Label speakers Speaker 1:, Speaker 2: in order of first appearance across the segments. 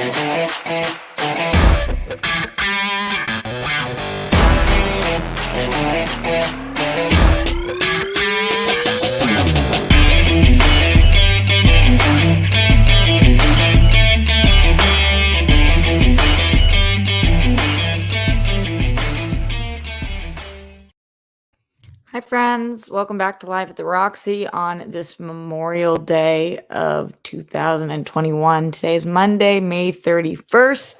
Speaker 1: Hi, friends. Welcome back to Live at the Roxy on this Memorial Day of 2021. Today is Monday, May 31st.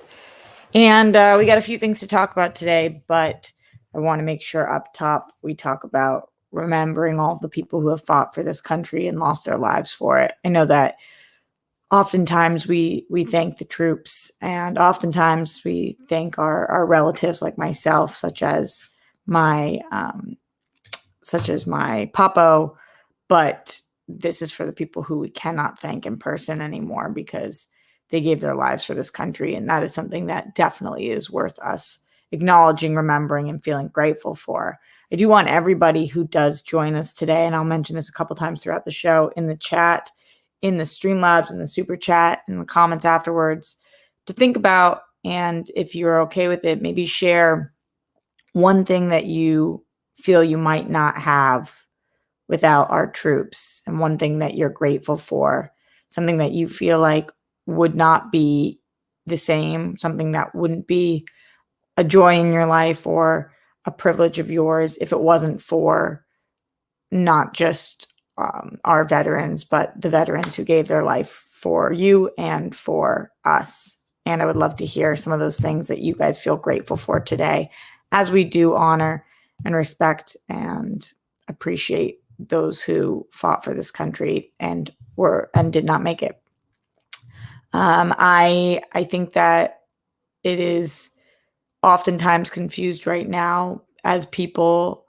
Speaker 1: And we got a few things to talk about today, but I want to make sure up top we talk about remembering all the people who have fought for this country and lost their lives for it. I know that oftentimes we thank the troops, and oftentimes we thank our relatives like myself, such as my papo, but this is for the people who we cannot thank in person anymore because they gave their lives for this country. And that is something that definitely is worth us acknowledging, remembering, and feeling grateful for. I do want everybody who does join us today, and I'll mention this a couple times throughout the show, in the chat, in the Streamlabs, in the super chat, in the comments afterwards, to think about, and if you're okay with it, maybe share one thing that you feel you might not have without our troops, and one thing that you're grateful for, something that you feel like would not be the same, something that wouldn't be a joy in your life or a privilege of yours if it wasn't for not just our veterans, but the veterans who gave their life for you and for us. And I would love to hear some of those things that you guys feel grateful for today, as we do honor and respect and appreciate those who fought for this country and did not make it. I think that it is oftentimes confused right now, as people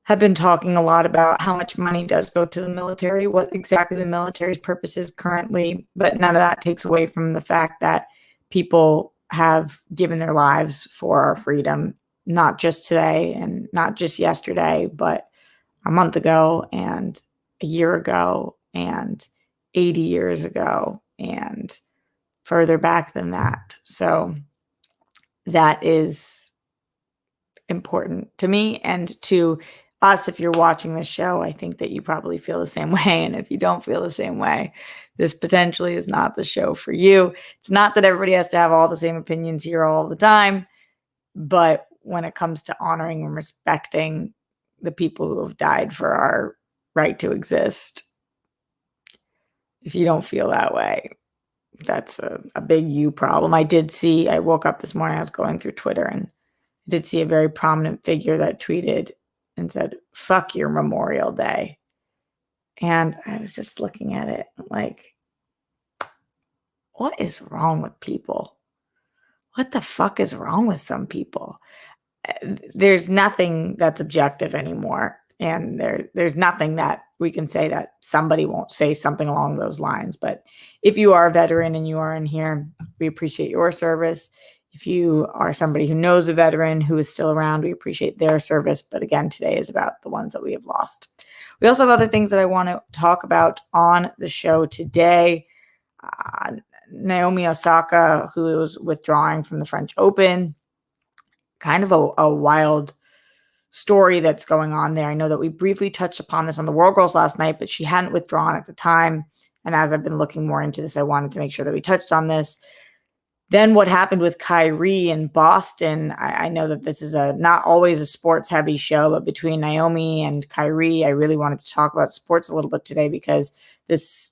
Speaker 1: have been talking a lot about how much money does go to the military, what exactly the military's purpose is currently, but none of that takes away from the fact that people have given their lives for our freedom, not just today and not just yesterday, but a month ago and a year ago and 80 years ago and further back than that. So that is important to me and to us. If you're watching this show, I think that you probably feel the same way. And if you don't feel the same way, this potentially is not the show for you. It's not that everybody has to have all the same opinions here all the time, but when it comes to honoring and respecting the people who have died for our right to exist, if you don't feel that way, that's a big you problem. I woke up this morning, I was going through Twitter, and I did see a very prominent figure that tweeted and said, "Fuck your Memorial Day." And I was just looking at it like, what is wrong with people? What the fuck is wrong with some people? There's nothing that's objective anymore. And there's nothing that we can say that somebody won't say something along those lines. But if you are a veteran and you are in here, we appreciate your service. If you are somebody who knows a veteran who is still around, we appreciate their service. But again, today is about the ones that we have lost. We also have other things that I want to talk about on the show today. Naomi Osaka, who is withdrawing from the French Open. Kind of a wild story that's going on there. I know that we briefly touched upon this on the World Girls last night, but she hadn't withdrawn at the time. And as I've been looking more into this, I wanted to make sure that we touched on this. Then what happened with Kyrie in Boston, I know that this is not always a sports-heavy show, but between Naomi and Kyrie, I really wanted to talk about sports a little bit today because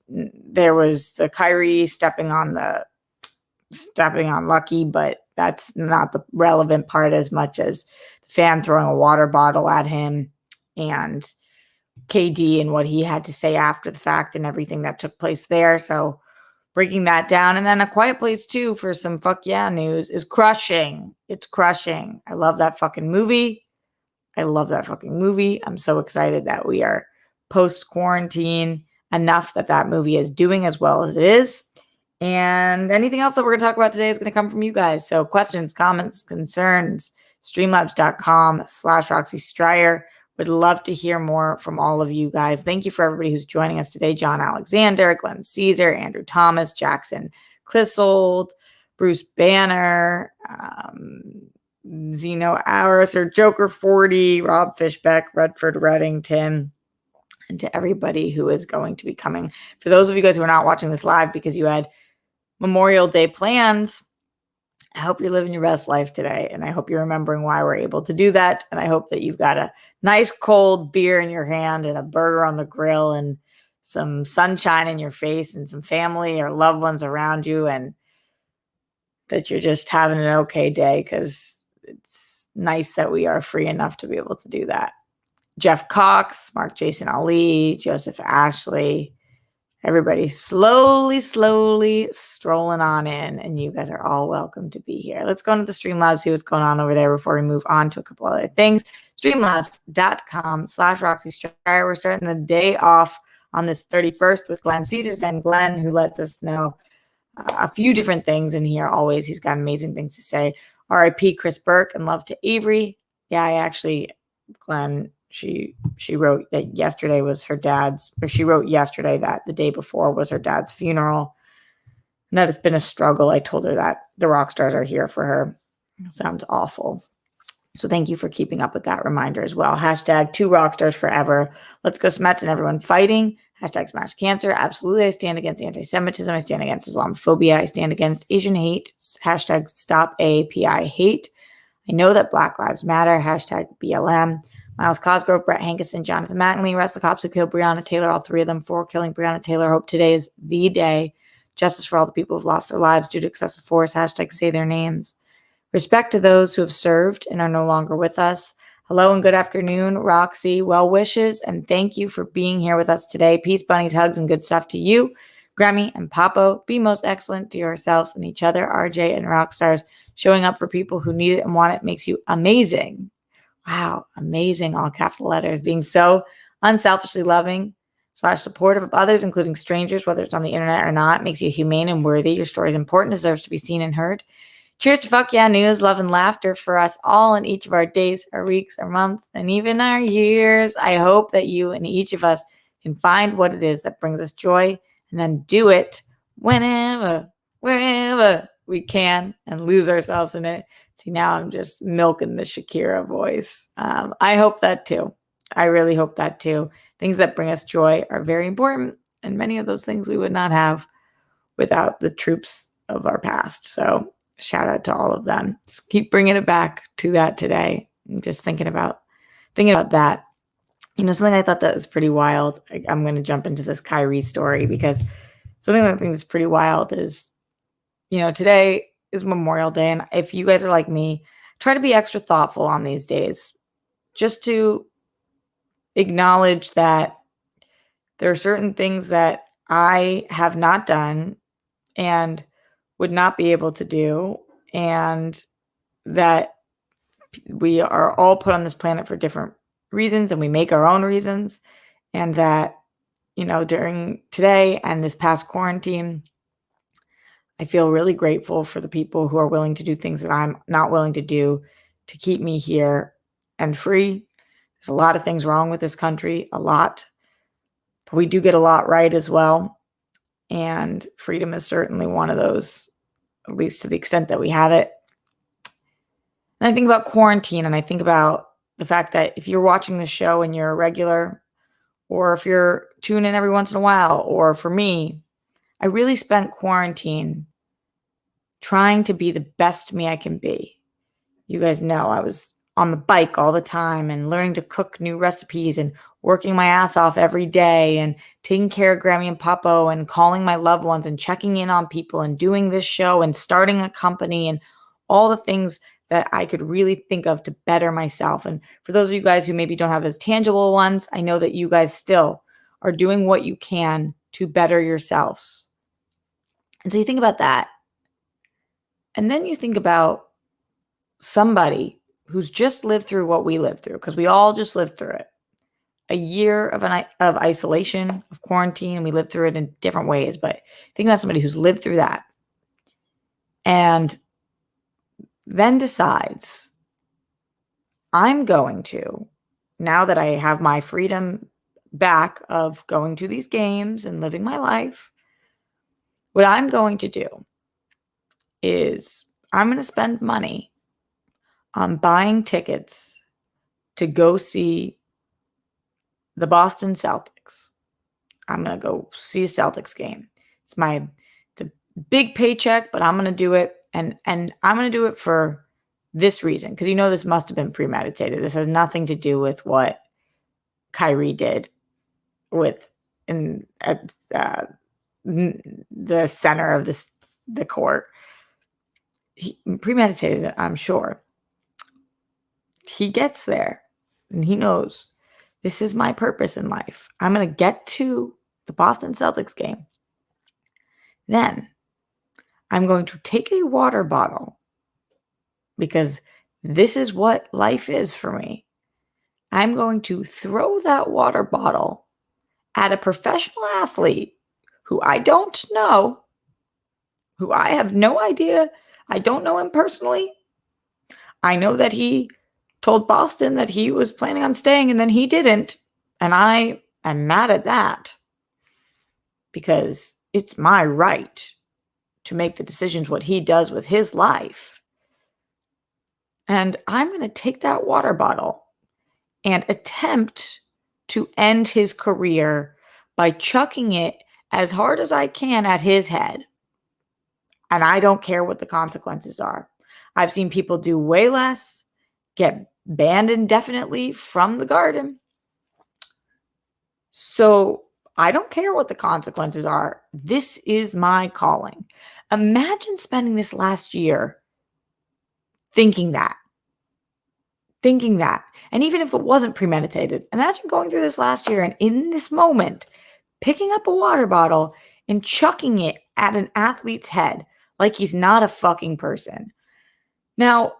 Speaker 1: there was the Kyrie stepping on Lucky, but that's not the relevant part as much as the fan throwing a water bottle at him and KD and what he had to say after the fact and everything that took place there. So breaking that down. And then A Quiet Place 2 for some fuck yeah news is crushing. It's crushing. I love that fucking movie. I'm so excited that we are post-quarantine enough that movie is doing as well as it is. And anything else that we're going to talk about today is going to come from you guys. So questions, comments, concerns, streamlabs.com/Roxy Stryer. Would love to hear more from all of you guys. Thank you for everybody who's joining us today. John Alexander, Glenn Caesar, Andrew Thomas, Jackson Clissold, Bruce Banner, Zeno Auris, or Joker 40, Rob Fishbeck, Redford Reddington, and to everybody who is going to be coming. For those of you guys who are not watching this live because you had Memorial Day plans, I hope you're living your best life today, and I hope you're remembering why we're able to do that, and I hope that you've got a nice cold beer in your hand and a burger on the grill and some sunshine in your face and some family or loved ones around you, and that you're just having an okay day, because it's nice that we are free enough to be able to do that. Jeff Cox, Mark Jason Ali, Joseph Ashley, everybody slowly strolling on in, and you guys are all welcome to be here. Let's go into the Streamlabs, see what's going on over there before we move on to a couple other things. Streamlabs.com/Roxy Striar. We're starting the day off on this 31st with Glenn Caesars, and Glenn, who lets us know a few different things in here always. He's got amazing things to say. R.I.P. Chris Burke and love to Avery. Yeah, I actually, Glenn, she wrote that yesterday was her dad's, or she wrote yesterday that the day before was her dad's funeral, and that it's been a struggle. I told her that the rock stars are here for her. Sounds awful. So thank you for keeping up with that reminder as well. Hashtag 2 rock stars forever. Let's go Smets and everyone fighting. Hashtag smash cancer. Absolutely. I stand against anti-Semitism. I stand against Islamophobia. I stand against Asian hate. Hashtag stop AAPI hate. I know that Black Lives Matter. Hashtag BLM. Miles Cosgrove, Brett Hankison, Jonathan Mattingly, arrest the cops who killed Breonna Taylor, all 3 of them for killing Breonna Taylor. Hope today is the day. Justice for all the people who've lost their lives due to excessive force. Hashtag say their names. Respect to those who have served and are no longer with us. Hello and good afternoon, Roxy. Well wishes and thank you for being here with us today. Peace, bunnies, hugs, and good stuff to you, Grammy and Papo. Be most excellent to yourselves and each other. RJ and Rockstars, showing up for people who need it and want it makes you amazing. Wow, amazing, all capital letters. Being so unselfishly loving / supportive of others, including strangers, whether it's on the internet or not, makes you humane and worthy. Your story is important, deserves to be seen and heard. Cheers to fuck yeah news, love, and laughter for us all in each of our days, our weeks, our months, and even our years. I hope that you and each of us can find what it is that brings us joy and then do it whenever, wherever we can and lose ourselves in it. See, now I'm just milking the Shakira voice. I hope that too. I really hope that too. Things that bring us joy are very important, and many of those things we would not have without the troops of our past. So shout out to all of them. Just keep bringing it back to that today. I'm just thinking about that. You know, something I thought that was pretty wild. I'm going to jump into this Kyrie story because something that I think is pretty wild is, you know, today is Memorial Day. And if you guys are like me, try to be extra thoughtful on these days, just to acknowledge that there are certain things that I have not done and would not be able to do, and that we are all put on this planet for different reasons, and we make our own reasons, and that, you know, during today and this past quarantine, I feel really grateful for the people who are willing to do things that I'm not willing to do to keep me here and free. There's a lot of things wrong with this country, a lot, but we do get a lot right as well. And freedom is certainly one of those, at least to the extent that we have it. And I think about quarantine, and I think about the fact that if you're watching the show and you're a regular, or if you're tuning in every once in a while, or for me, I really spent quarantine trying to be the best me I can be. You guys know I was on the bike all the time and learning to cook new recipes and working my ass off every day and taking care of Grammy and Papo and calling my loved ones and checking in on people and doing this show and starting a company and all the things that I could really think of to better myself. And for those of you guys who maybe don't have as tangible ones, I know that you guys still are doing what you can to better yourselves. And so you think about that. And then you think about somebody who's just lived through what we lived through, because we all just lived through it. A year of isolation, of quarantine, and we lived through it in different ways. But think about somebody who's lived through that and then decides, I'm going to, now that I have my freedom back of going to these games and living my life, what I'm going to do is I'm going to spend money on buying tickets to go see the Boston Celtics. I'm going to go see a Celtics game. It's a big paycheck, but I'm going to do it. And I'm going to do it for this reason, because this must have been premeditated. This has nothing to do with what Kyrie did at the center of the court. He premeditated it, I'm sure. He gets there and he knows, this is my purpose in life. I'm going to get to the Boston Celtics game. Then I'm going to take a water bottle, because this is what life is for me. I'm going to throw that water bottle at a professional athlete who I don't know, who I have no idea. I don't know him personally. I know that he told Boston that he was planning on staying and then he didn't. And I am mad at that, because it's my right to make the decisions what he does with his life. And I'm going to take that water bottle and attempt to end his career by chucking it as hard as I can at his head. And I don't care what the consequences are. I've seen people do way less, get banned indefinitely from the Garden. So I don't care what the consequences are. This is my calling. Imagine spending this last year thinking that. And even if it wasn't premeditated, imagine going through this last year and in this moment, picking up a water bottle and chucking it at an athlete's head like he's not a fucking person. Now,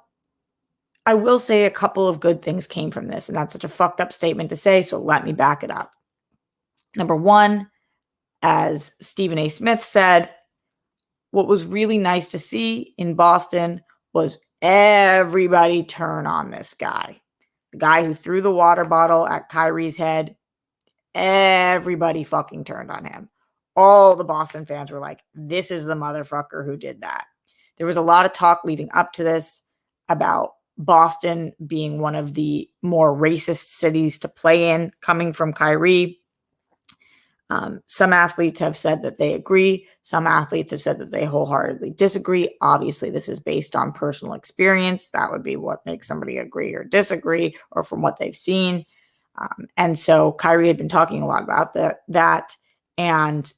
Speaker 1: I will say a couple of good things came from this, and that's such a fucked up statement to say, so let me back it up. Number one, as Stephen A. Smith said, what was really nice to see in Boston was everybody turn on this guy. The guy who threw the water bottle at Kyrie's head, everybody fucking turned on him. All the Boston fans were like, this is the motherfucker who did that. There was a lot of talk leading up to this about Boston being one of the more racist cities to play in, coming from Kyrie. Some athletes have said that they agree. Some athletes have said that they wholeheartedly disagree. Obviously, this is based on personal experience. That would be what makes somebody agree or disagree, or from what they've seen. And so Kyrie had been talking a lot about that. And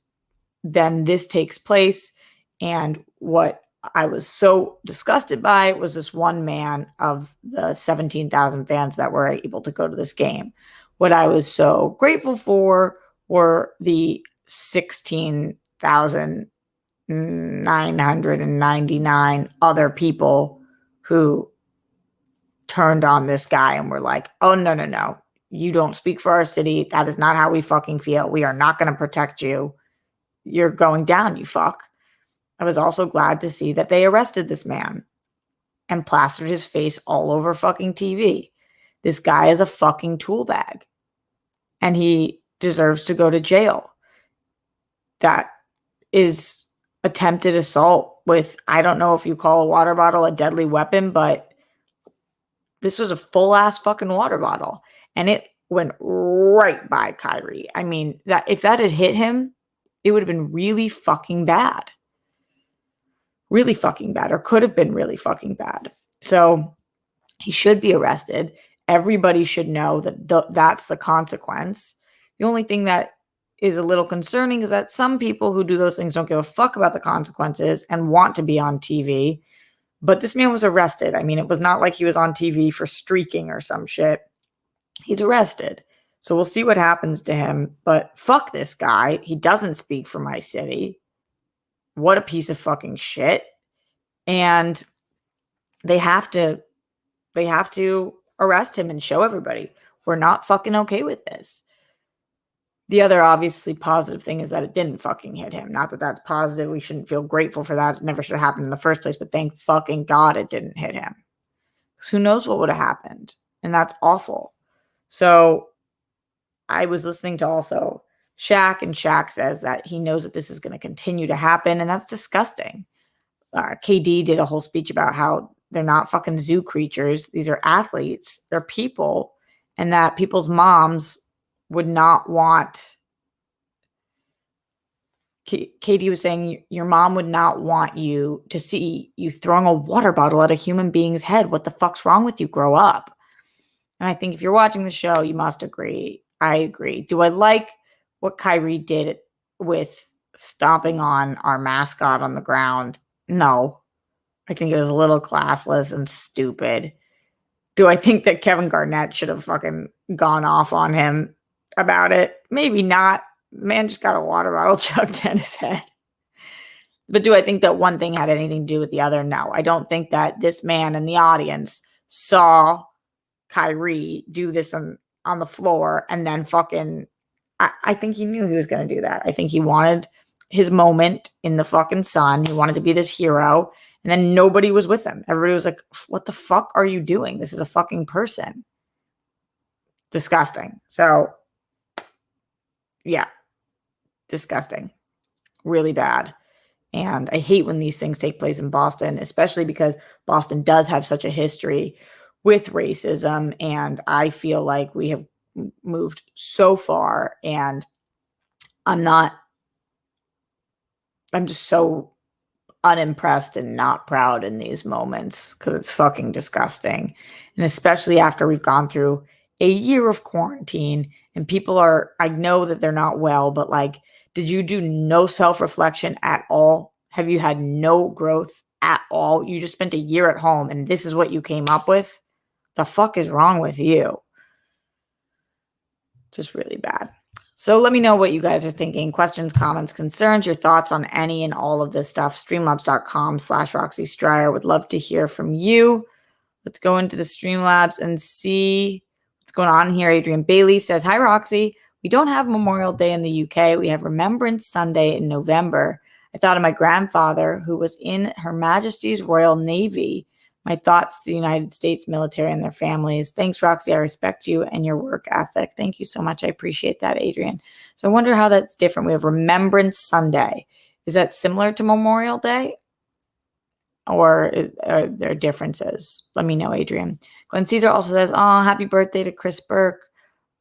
Speaker 1: then this takes place. And what I was so disgusted by was this one man of the 17,000 fans that were able to go to this game. What I was so grateful for were the 16,999 other people who turned on this guy and were like, oh, no. You don't speak for our city. That is not how we fucking feel. We are not going to protect you. You're going down, you fuck. I was also glad to see that they arrested this man and plastered his face all over fucking TV. This guy is a fucking tool bag. And he deserves to go to jail. That is attempted assault with, I don't know if you call a water bottle a deadly weapon, but this was a full ass fucking water bottle. And it went right by Kyrie. I mean, that if that had hit him, it would have been really fucking bad. Really fucking bad, or could have been really fucking bad. So he should be arrested. Everybody should know that that's the consequence. The only thing that is a little concerning is that some people who do those things don't give a fuck about the consequences and want to be on TV. But this man was arrested. I mean, it was not like he was on TV for streaking or some shit. He's arrested. So we'll see what happens to him. But fuck this guy. He doesn't speak for my city. What a piece of fucking shit. And they have to arrest him and show everybody we're not fucking okay with this. The other obviously positive thing is that it didn't fucking hit him. Not that that's positive. We shouldn't feel grateful for that. It never should have happened in the first place, but thank fucking God it didn't hit him. Because who knows what would have happened. And that's awful. So I was listening to also Shaq, and Shaq says that he knows that this is going to continue to happen, and that's disgusting. KD did a whole speech about how they're not fucking zoo creatures. These are athletes. They're people. And that people's moms would not want. Katie was saying your mom would not want you to see you throwing a water bottle at a human being's head. What the fuck's wrong with you? Grow up. And I think if you're watching the show, you must agree. I agree. Do I like what Kyrie did with stomping on our mascot on the ground? No. I think it was a little classless and stupid. Do I think that Kevin Garnett should have fucking gone off on him about it? Maybe not. Man just got a water bottle chucked at his head. But do I think that one thing had anything to do with the other? No. I don't think that this man in the audience saw Kyrie do this on the floor and then fucking, I think he knew he was going to do that. I think he wanted his moment in the fucking sun. He wanted to be this hero. And then nobody was with him. Everybody was like, what the fuck are you doing? This is a fucking person. Disgusting. So, yeah. Disgusting. Really bad. And I hate when these things take place in Boston, especially because Boston does have such a history with racism. And I feel like we have moved so far. And I'm just so unimpressed and not proud in these moments because it's fucking disgusting. And especially after we've gone through a year of quarantine and people I know that they're not well, but like, did you do no self-reflection at all? Have you had no growth at all? You just spent a year at home and this is what you came up with? The fuck is wrong with you? Just really bad. So let me know what you guys are thinking. Questions, comments, concerns, your thoughts on any and all of this stuff. Streamlabs.com/Roxy Stryer. Would love to hear from you. Let's go into the Streamlabs and see what's going on here. Adrian Bailey says, hi, Roxy. We don't have Memorial Day in the UK. We have Remembrance Sunday in November. I thought of my grandfather, who was in Her Majesty's Royal Navy. My thoughts to the United States military and their families. Thanks, Roxy. I respect you and your work ethic. Thank you so much. I appreciate that, Adrian. So I wonder how that's different. We have Remembrance Sunday. Is that similar to Memorial Day? Or are there differences? Let me know, Adrian. Glenn Caesar also says, oh, happy birthday to Chris Burke.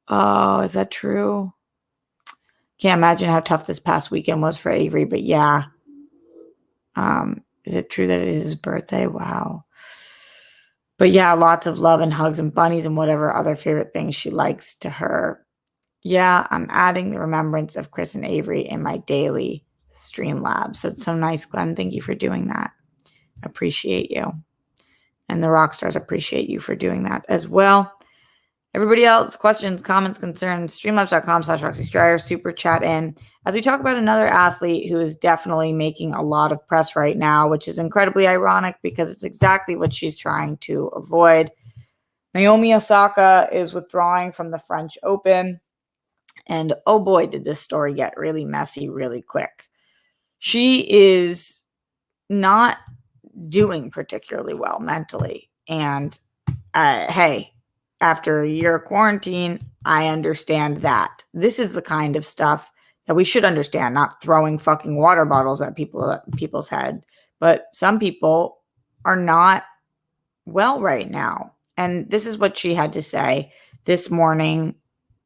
Speaker 1: Oh, is that true? Can't imagine how tough this past weekend was for Avery, but yeah. Is it true that it is his birthday? Wow. But yeah, lots of love and hugs and bunnies and whatever other favorite things she likes to her. Yeah, I'm adding the remembrance of Chris and Avery in my daily Streamlabs. That's so nice, Glenn. Thank you for doing that. Appreciate you. And the rock stars appreciate you for doing that as well. Everybody else, questions, comments, concerns, streamlabs.com/Roxy Stryer, super chat in. As we talk about another athlete who is definitely making a lot of press right now, which is incredibly ironic because it's exactly what she's trying to avoid. Naomi Osaka is withdrawing from the French Open. And oh boy, did this story get really messy really quick. She is not doing particularly well mentally. And hey, after a year of quarantine, I understand that. This is the kind of stuff that we should understand, not throwing fucking water bottles at people's head. But some people are not well right now. And this is what she had to say this morning,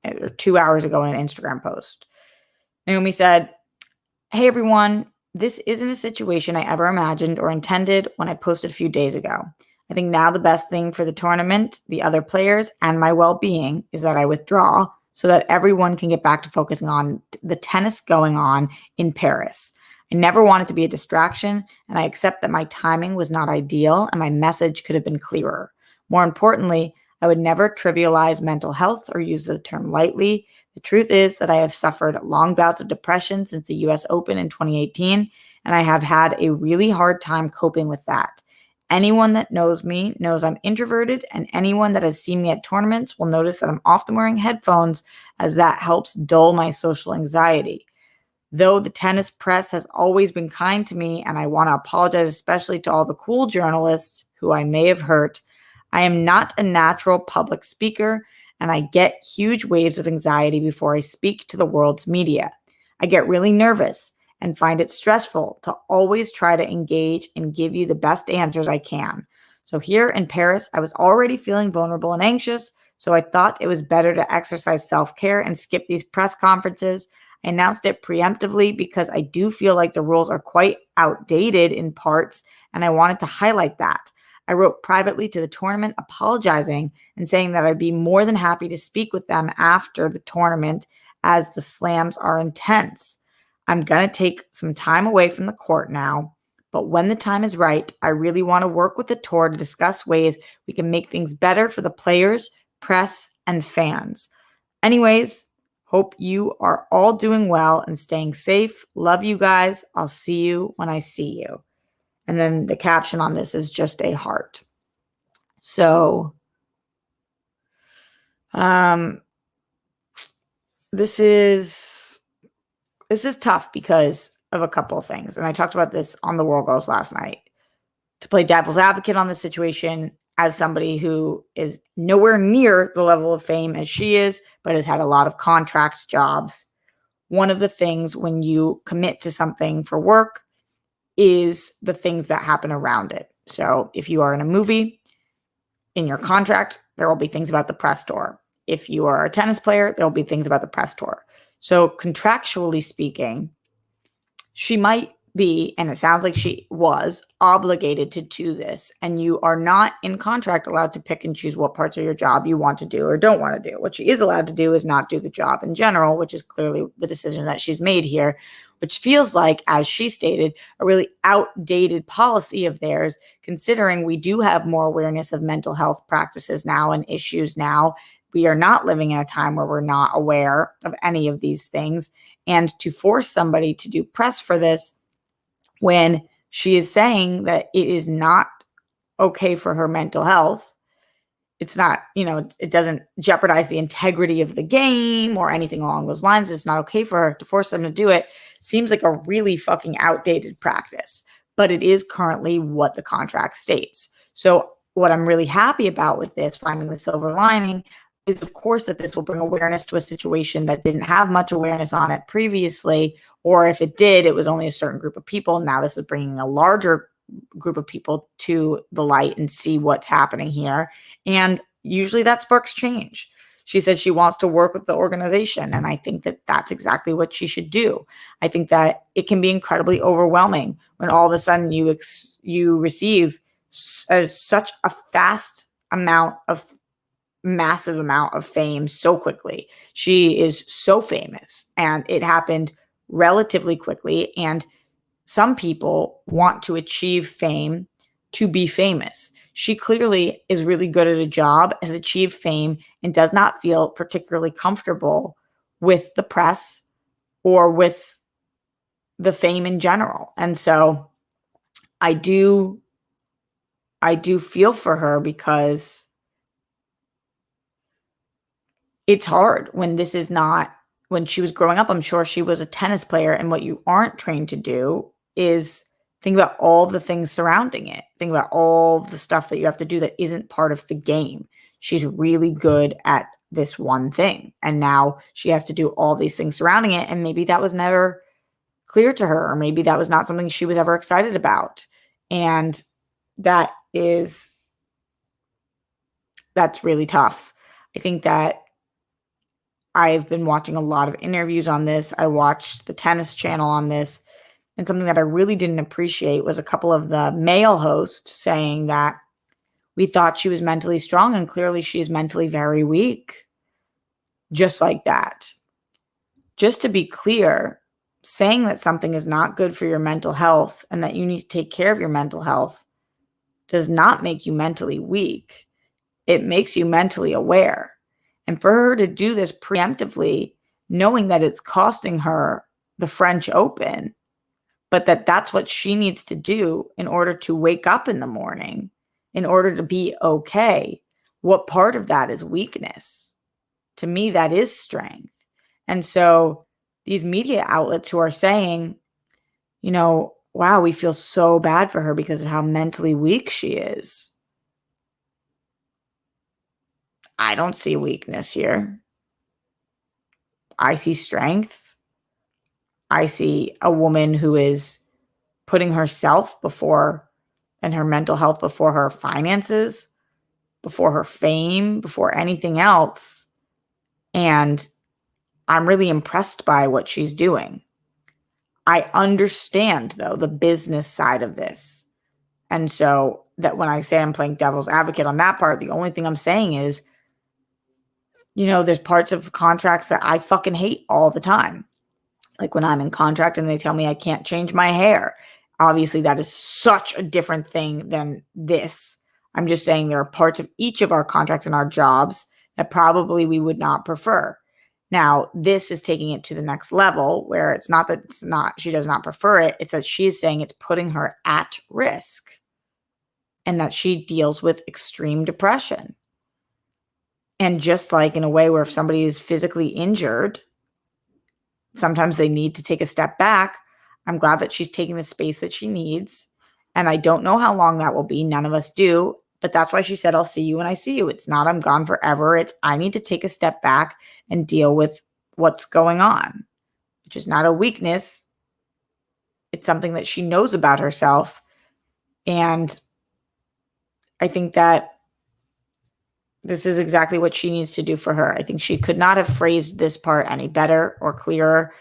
Speaker 1: or 2 hours ago in an Instagram post. Naomi said, hey, everyone, this isn't a situation I ever imagined or intended when I posted a few days ago. I think now the best thing for the tournament, the other players, and my well-being is that I withdraw so that everyone can get back to focusing on the tennis going on in Paris. I never wanted to be a distraction, and I accept that my timing was not ideal and my message could have been clearer. More importantly, I would never trivialize mental health or use the term lightly. The truth is that I have suffered long bouts of depression since the US Open in 2018, and I have had a really hard time coping with that. Anyone that knows me knows I'm introverted, and anyone that has seen me at tournaments will notice that I'm often wearing headphones, as that helps dull my social anxiety. Though the tennis press has always been kind to me, and I want to apologize especially to all the cool journalists who I may have hurt, I am not a natural public speaker, and I get huge waves of anxiety before I speak to the world's media. I get really nervous, and find it stressful to always try to engage and give you the best answers I can. So here in Paris, I was already feeling vulnerable and anxious, so I thought it was better to exercise self-care and skip these press conferences. I announced it preemptively because I do feel like the rules are quite outdated in parts, and I wanted to highlight that. I wrote privately to the tournament apologizing and saying that I'd be more than happy to speak with them after the tournament as the slams are intense. I'm going to take some time away from the court now, but when the time is right, I really want to work with the tour to discuss ways we can make things better for the players, press, and fans. Anyways, hope you are all doing well and staying safe. Love you guys. I'll see you when I see you. And then the caption on this is just a heart. So, this is tough because of a couple of things. And I talked about this on the World Girls last night. To play devil's advocate on this situation as somebody who is nowhere near the level of fame as she is, but has had a lot of contract jobs. One of the things when you commit to something for work is the things that happen around it. So if you are in a movie, in your contract, there will be things about the press tour. If you are a tennis player, there will be things about the press tour. So contractually speaking, she might be, and it sounds like she was, obligated to do this. And you are not in contract allowed to pick and choose what parts of your job you want to do or don't want to do. What she is allowed to do is not do the job in general, which is clearly the decision that she's made here, which feels like, as she stated, a really outdated policy of theirs, considering we do have more awareness of mental health practices now and issues now. We are not living in a time where we're not aware of any of these things. And to force somebody to do press for this when she is saying that it is not okay for her mental health, it's not, it doesn't jeopardize the integrity of the game or anything along those lines. It's not okay for her to force them to do it. Seems like a really fucking outdated practice, but it is currently what the contract states. So what I'm really happy about with this, finding the silver lining, is of course that this will bring awareness to a situation that didn't have much awareness on it previously, or if it did, it was only a certain group of people. Now this is bringing a larger group of people to the light and see what's happening here. And usually that sparks change. She said she wants to work with the organization, and I think that that's exactly what she should do. I think that it can be incredibly overwhelming when all of a sudden you receive such a massive amount of fame so quickly. She is so famous, and it happened relatively quickly. And some people want to achieve fame to be famous. She clearly is really good at a job, has achieved fame, and does not feel particularly comfortable with the press or with the fame in general. And so I do feel for her, because it's hard when this is not, when she was growing up, I'm sure she was a tennis player, and what you aren't trained to do is think about all the things surrounding it. Think about all the stuff that you have to do that isn't part of the game. She's really good at this one thing, and now she has to do all these things surrounding it, and maybe that was never clear to her, or maybe that was not something she was ever excited about. And that's really tough. I think that I've been watching a lot of interviews on this. I watched the Tennis Channel on this, and something that I really didn't appreciate was a couple of the male hosts saying that we thought she was mentally strong, and clearly she is mentally very weak. Just like that. Just to be clear, saying that something is not good for your mental health and that you need to take care of your mental health does not make you mentally weak. It makes you mentally aware. And for her to do this preemptively, knowing that it's costing her the French Open, but that's what she needs to do in order to wake up in the morning, in order to be okay. What part of that is weakness? To me, that is strength. And so these media outlets who are saying, wow, we feel so bad for her because of how mentally weak she is. I don't see weakness here. I see strength. I see a woman who is putting herself before and her mental health before her finances, before her fame, before anything else. And I'm really impressed by what she's doing. I understand, though, the business side of this. And so that when I say I'm playing devil's advocate on that part, the only thing I'm saying is, there's parts of contracts that I fucking hate all the time. Like when I'm in contract and they tell me I can't change my hair. Obviously, that is such a different thing than this. I'm just saying there are parts of each of our contracts and our jobs that probably we would not prefer. Now, this is taking it to the next level where it's not that she does not prefer it. It's that she is saying it's putting her at risk and that she deals with extreme depression. And just like in a way where if somebody is physically injured, sometimes they need to take a step back. I'm glad that she's taking the space that she needs. And I don't know how long that will be. None of us do. But that's why she said, I'll see you when I see you. It's not I'm gone forever. It's I need to take a step back and deal with what's going on, which is not a weakness. It's something that she knows about herself. And I think that this is exactly what she needs to do for her. I think she could not have phrased this part any better or clearer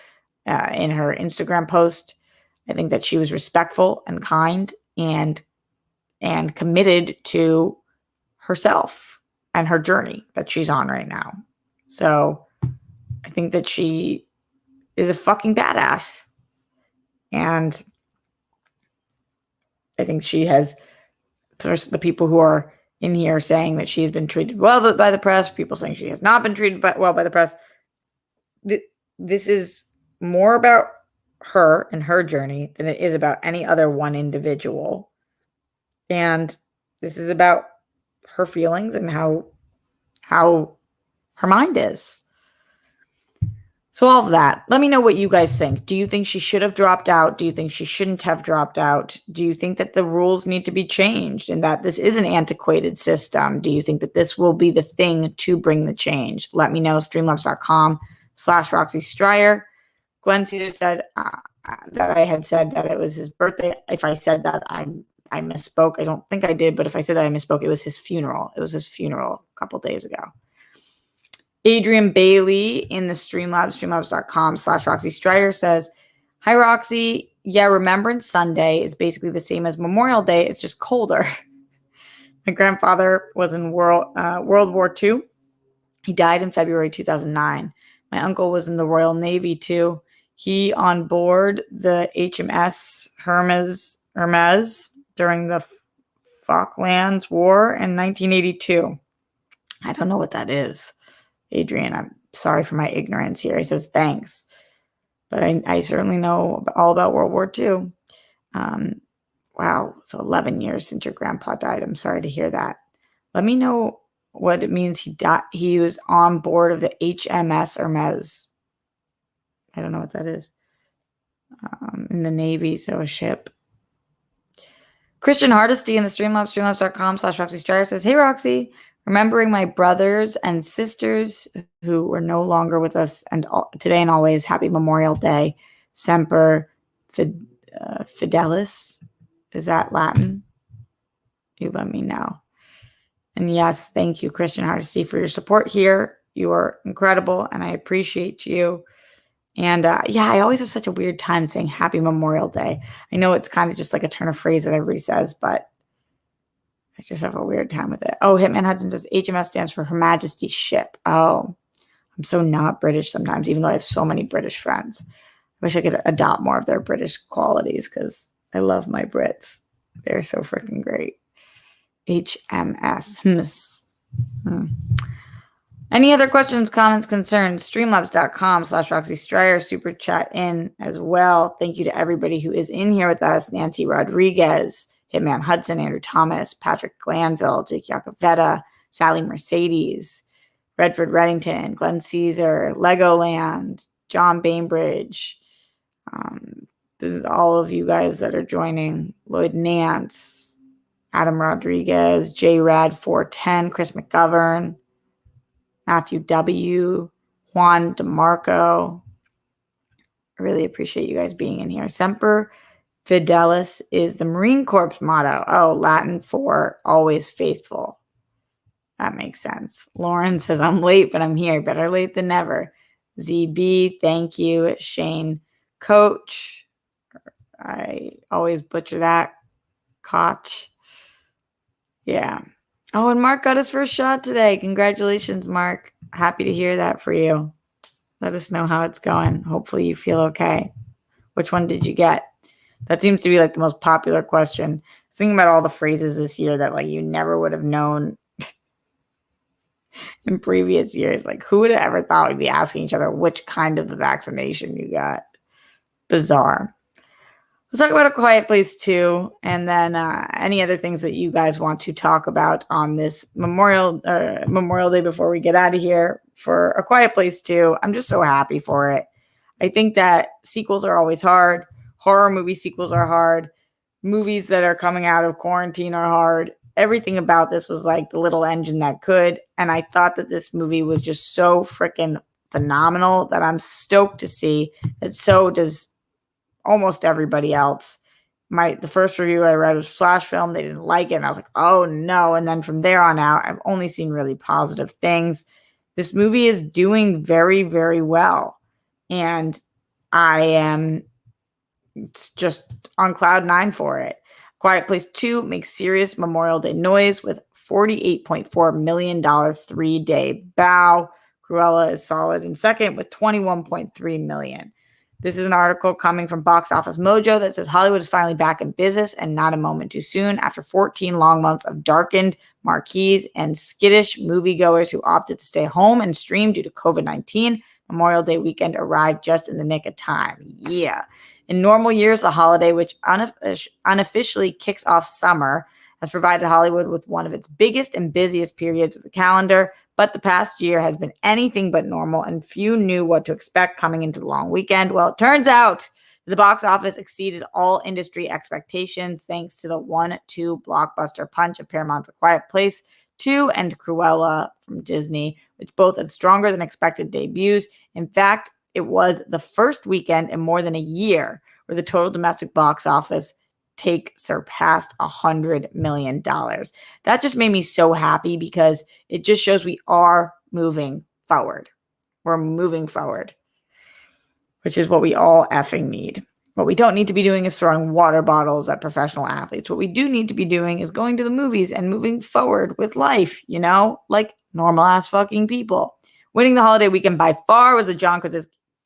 Speaker 1: in her Instagram post. I think that she was respectful and kind and committed to herself and her journey that she's on right now. So I think that she is a fucking badass. And I think she has, the people who are in here saying that she's been treated well by the press, people saying she has not been treated well by the press. This is more about her and her journey than it is about any other one individual. And this is about her feelings and how her mind is. So all of that, let me know what you guys think. Do you think she should have dropped out? Do you think she shouldn't have dropped out? Do you think that the rules need to be changed and that this is an antiquated system? Do you think that this will be the thing to bring the change? Let me know, streamlabs.com/Roxy Stryer. Glenn Caesar said that I had said that it was his birthday. If I said that, I misspoke. I don't think I did, but if I said that I misspoke, it was his funeral. It was his funeral a couple days ago. Adrian Bailey in the streamlabs.com/Roxy Stryer says, hi, Roxy. Yeah, Remembrance Sunday is basically the same as Memorial Day. It's just colder. My grandfather was in World War II. He died in February 2009. My uncle was in the Royal Navy too. He on board the HMS Hermes during the Falklands War in 1982. I don't know what that is. Adrian, I'm sorry for my ignorance here. He says, thanks. But I certainly know all about World War II. Wow, it's 11 years since your grandpa died. I'm sorry to hear that. Let me know what it means he died. He was on board of the HMS Hermes. I don't know what that is. In the Navy, so a ship. Christian Hardesty in the streamlabs.com/Roxy Stryer says, hey, Roxy. Remembering my brothers and sisters who were no longer with us and today and always, happy Memorial Day. Semper Fidelis. Is that Latin? You let me know. And yes, thank you, Christian Hardesty, for your support here. You are incredible, and I appreciate you. And I always have such a weird time saying happy Memorial Day. I know it's kind of just like a turn of phrase that everybody says, but I just have a weird time with it. Oh, Hitman Hudson says HMS stands for Her Majesty's Ship. Oh, I'm so not British sometimes, even though I have so many British friends. I wish I could adopt more of their British qualities because I love my Brits. They're so freaking great. HMS. Any other questions, comments, concerns? Streamlabs.com/Roxy Stryer. Super chat in as well. Thank you to everybody who is in here with us. Nancy Rodriguez, Hitman Hudson, Andrew Thomas, Patrick Glanville, Jake Yacovetta, Sally Mercedes, Redford Reddington, Glenn Caesar, Legoland, John Bainbridge, all of you guys that are joining, Lloyd Nance, Adam Rodriguez, J Rad 410, Chris McGovern, Matthew W., Juan DeMarco, I really appreciate you guys being in here. Semper Fidelis is the Marine Corps motto. Oh, Latin for always faithful. That makes sense. Lauren says, I'm late, but I'm here. Better late than never. ZB, thank you. Shane, coach. I always butcher that. Koch. Yeah. Oh, and Mark got his first shot today. Congratulations, Mark. Happy to hear that for you. Let us know how it's going. Hopefully you feel okay. Which one did you get? That seems to be like the most popular question. Thinking about all the phrases this year that like you never would have known in previous years. Like who would have ever thought we'd be asking each other which kind of the vaccination you got? Bizarre. Let's talk about A Quiet Place 2, and then any other things that you guys want to talk about on this Memorial Day before we get out of here for A Quiet Place 2. I'm just so happy for it. I think that sequels are always hard. Horror movie sequels are hard. Movies that are coming out of quarantine are hard. Everything about this was like the little engine that could, and I thought that this movie was just so freaking phenomenal that I'm stoked to see that. So does almost everybody else. The first review I read was Flash Film. They didn't like it. And I was like, oh no. And then from there on out, I've only seen really positive things. This movie is doing very, very well. And I am just on cloud nine for it. Quiet Place 2 makes serious Memorial Day noise with $48.4 million 3-day bow. Cruella is solid in second with $21.3 million. This is an article coming from Box Office Mojo that says Hollywood is finally back in business and not a moment too soon after 14 long months of darkened marquees and skittish moviegoers who opted to stay home and stream due to COVID-19. Memorial Day weekend arrived just in the nick of time. Yeah. In normal years, the holiday, which unofficially kicks off summer, has provided Hollywood with one of its biggest and busiest periods of the calendar. But the past year has been anything but normal, and few knew what to expect coming into the long weekend. Well, it turns out the box office exceeded all industry expectations thanks to the 1-2 blockbuster punch of Paramount's A Quiet Place 2 and Cruella from Disney, which both had stronger than expected debuts. In fact, it was the first weekend in more than a year where the total domestic box office take surpassed $100 million. That just made me so happy because it just shows we are moving forward. We're moving forward, which is what we all effing need. What we don't need to be doing is throwing water bottles at professional athletes. What we do need to be doing is going to the movies and moving forward with life, like normal ass fucking people. Winning the holiday weekend by far was the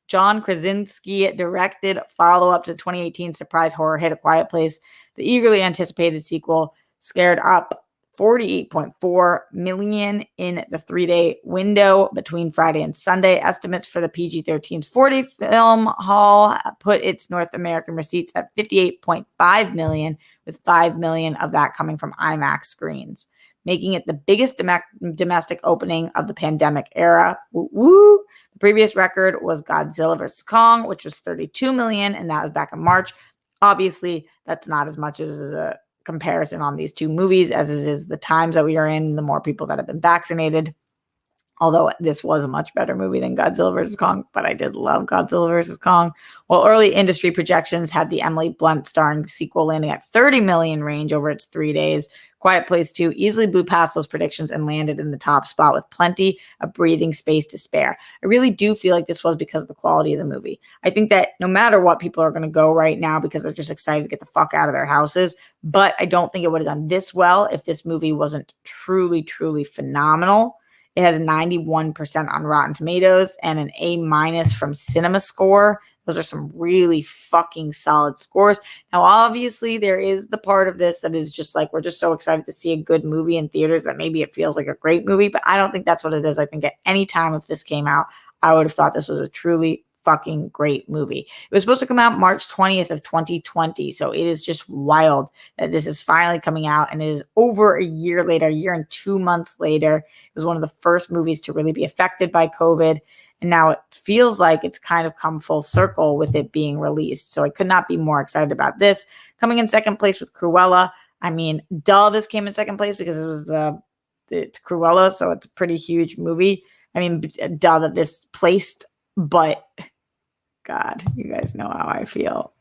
Speaker 1: John Krasinski directed follow-up to 2018 surprise horror hit A Quiet Place. The eagerly anticipated sequel scared up $48.4 million in the 3-day window between Friday and Sunday. Estimates for the PG-13's 4-day film haul put its North American receipts at $58.5 million, with $5 million of that coming from IMAX screens, making it the biggest domestic opening of the pandemic era. Woo-woo. The previous record was Godzilla vs. Kong, which was $32 million, and that was back in March. Obviously, that's not as much as a comparison on these two movies as it is the times that we are in, the more people that have been vaccinated. Although this was a much better movie than Godzilla vs. Kong, but I did love Godzilla vs. Kong. While early industry projections had the Emily Blunt starring sequel landing at $30 million range over its 3 days, Quiet Place 2 easily blew past those predictions and landed in the top spot with plenty of breathing space to spare. I really do feel like this was because of the quality of the movie. I think that no matter what, people are going to go right now because they're just excited to get the fuck out of their houses. But I don't think it would have done this well if this movie wasn't truly, truly phenomenal. It has 91% on Rotten Tomatoes and an A- from Cinema Score. Those are some really fucking solid scores. Now, obviously, there is the part of this that is just like, we're just so excited to see a good movie in theaters that maybe it feels like a great movie, but I don't think that's what it is. I think at any time if this came out, I would have thought this was a truly fucking great movie. It was supposed to come out March 20th of 2020. So it is just wild that this is finally coming out, and it is over a year later, a year and 2 months later. It was one of the first movies to really be affected by COVID. And now it feels like it's kind of come full circle with it being released. So I could not be more excited about this. Coming in second place with Cruella. I mean, this came in second place because it was it's Cruella. So it's a pretty huge movie. I mean, that this placed, but God, you guys know how I feel.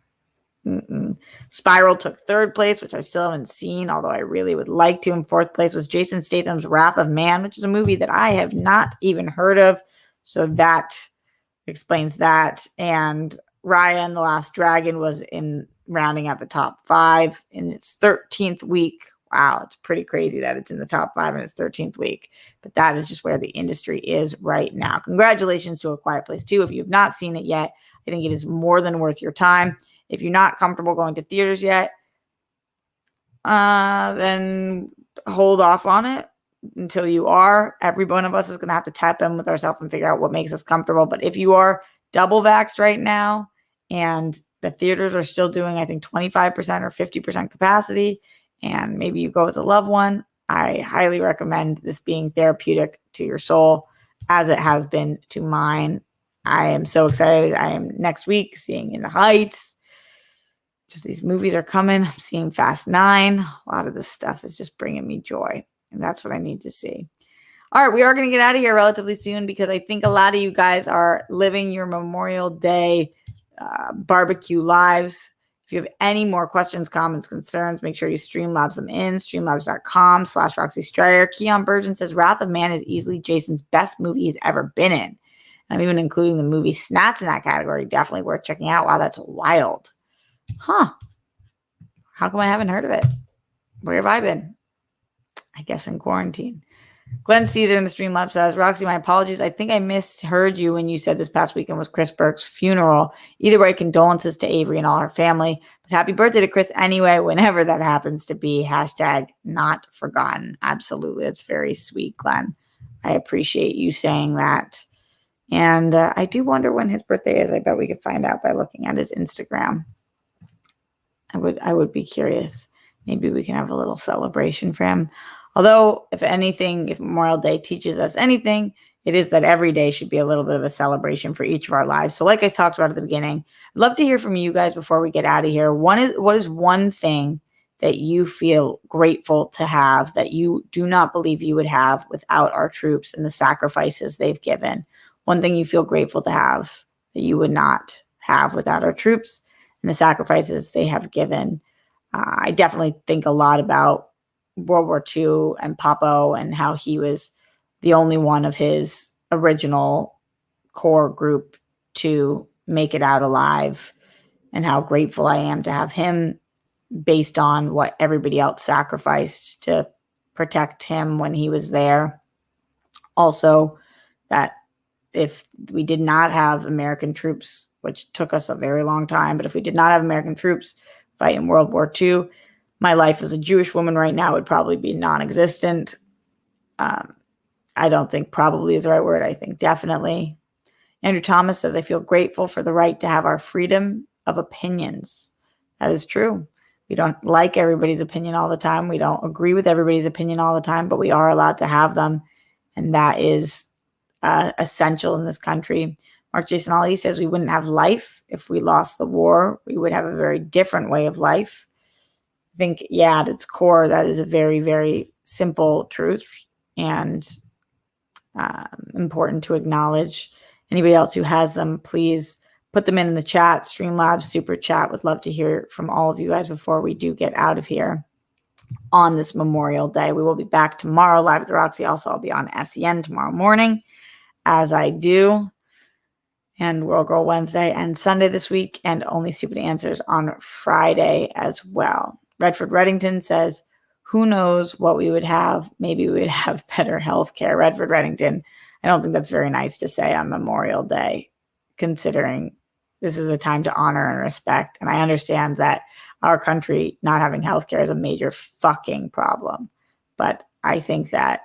Speaker 1: Spiral took third place, which I still haven't seen, although I really would like to. In fourth place was Jason Statham's Wrath of Man, which is a movie that I have not even heard of. So that explains that. And Raya and the Last Dragon was in rounding out the top 5 in its 13th week. Wow, it's pretty crazy that it's in the top 5 in its 13th week. But that is just where the industry is right now. Congratulations to A Quiet Place 2. If you have not seen it yet, I think it is more than worth your time. If you're not comfortable going to theaters yet, then hold off on it until you are. Every one of us is going to have to tap in with ourselves and figure out what makes us comfortable. But if you are double vaxxed right now and the theaters are still doing, I think, 25% or 50% capacity, and maybe you go with a loved one, I highly recommend this being therapeutic to your soul as it has been to mine. I am so excited. I am next week seeing In the Heights. Just these movies are coming. I'm seeing Fast 9. A lot of this stuff is just bringing me joy. And that's what I need to see. All right, we are going to get out of here relatively soon because I think a lot of you guys are living your Memorial Day barbecue lives. If you have any more questions, comments, concerns, make sure you Streamlabs them in. Streamlabs.com/Roxy Striar. Keon Burgeon says Wrath of Man is easily Jason's best movie he's ever been in. I'm even including the movie Snatch in that category. Definitely worth checking out. Wow, that's wild. Huh. How come I haven't heard of it? Where have I been? I guess in quarantine. Glenn Caesar in the Streamlab says, Roxy, my apologies. I think I misheard you when you said this past weekend was Chris Burke's funeral. Either way, condolences to Avery and all her family. But happy birthday to Chris anyway, whenever that happens to be. Hashtag not forgotten. Absolutely. That's very sweet, Glenn. I appreciate you saying that. And I do wonder when his birthday is. I bet we could find out by looking at his Instagram. I would be curious. Maybe we can have a little celebration for him. Although, if anything, if Memorial Day teaches us anything, it is that every day should be a little bit of a celebration for each of our lives. So like I talked about at the beginning, I'd love to hear from you guys before we get out of here. What is one thing that you feel grateful to have that you do not believe you would have without our troops and the sacrifices they've given? One thing you feel grateful to have that you would not have without our troops and the sacrifices they have given. I definitely think a lot about World War II and Papo and how he was the only one of his original core group to make it out alive, and how grateful I am to have him based on what everybody else sacrificed to protect him when he was there. Also, that if we did not have American troops, which took us a very long time, but if we did not have American troops fight in World War II, my life as a Jewish woman right now would probably be non-existent. I don't think probably is the right word. I think definitely. Andrew Thomas says, I feel grateful for the right to have our freedom of opinions. That is true. We don't like everybody's opinion all the time. We don't agree with everybody's opinion all the time, but we are allowed to have them. And that is essential in this country. Mark Jason Ali says we wouldn't have life if we lost the war. We would have a very different way of life. I think, yeah, at its core, that is a very, very simple truth and important to acknowledge. Anybody else who has them, please put them in the chat. Streamlabs, Super Chat. Would love to hear from all of you guys before we do get out of here on this Memorial Day. We will be back tomorrow live at the Roxy. Also, I'll be on SEN tomorrow morning, as I do. And World Girl Wednesday and Sunday this week, and Only Stupid Answers on Friday as well. Redford Reddington says, who knows what we would have? Maybe we would have better health care. Redford Reddington, I don't think that's very nice to say on Memorial Day, considering this is a time to honor and respect. And I understand that our country not having health care is a major fucking problem. But I think that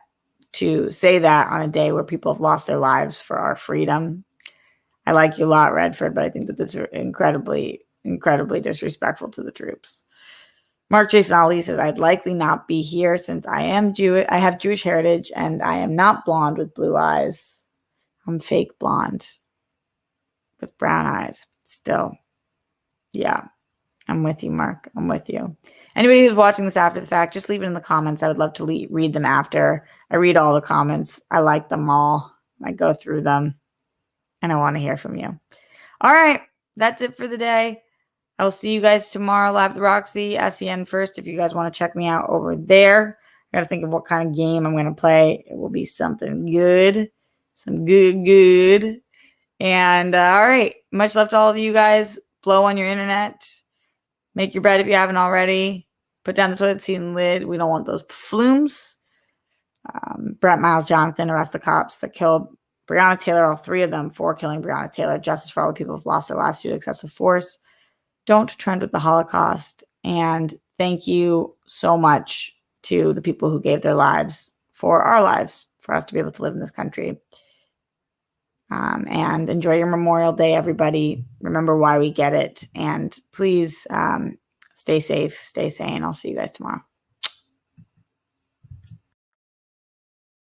Speaker 1: to say that on a day where people have lost their lives for our freedom, I like you a lot, Redford, but I think that this is incredibly, incredibly disrespectful to the troops. Mark Jason Ali says, I'd likely not be here since I am Jewish. I have Jewish heritage and I am not blonde with blue eyes. I'm fake blonde with brown eyes. Still, yeah, I'm with you, Mark. I'm with you. Anybody who's watching this after the fact, just leave it in the comments. I would love to read them after. I read all the comments. I like them all. I go through them. And I want to hear from you. All right. that's it for the day. I will see you guys tomorrow, Live at the Roxy, SEN first, if you guys want to check me out over there. I got to think of what kind of game I'm going to play. It will be something good. Some good. And all right, much love to all of you guys. Blow on your internet. Make your bed if you haven't already. Put down the toilet seat and lid. We don't want those flumes. Brett, Miles, Jonathan, arrest the cops that killed Breonna Taylor, all three of them for killing Breonna Taylor. Justice for all the people who've lost their lives due to excessive force. Don't trend with the Holocaust. And thank you so much to the people who gave their lives for our lives, for us to be able to live in this country. And enjoy your Memorial Day, everybody. Remember why we get it. And please stay safe, stay sane. I'll see you guys tomorrow.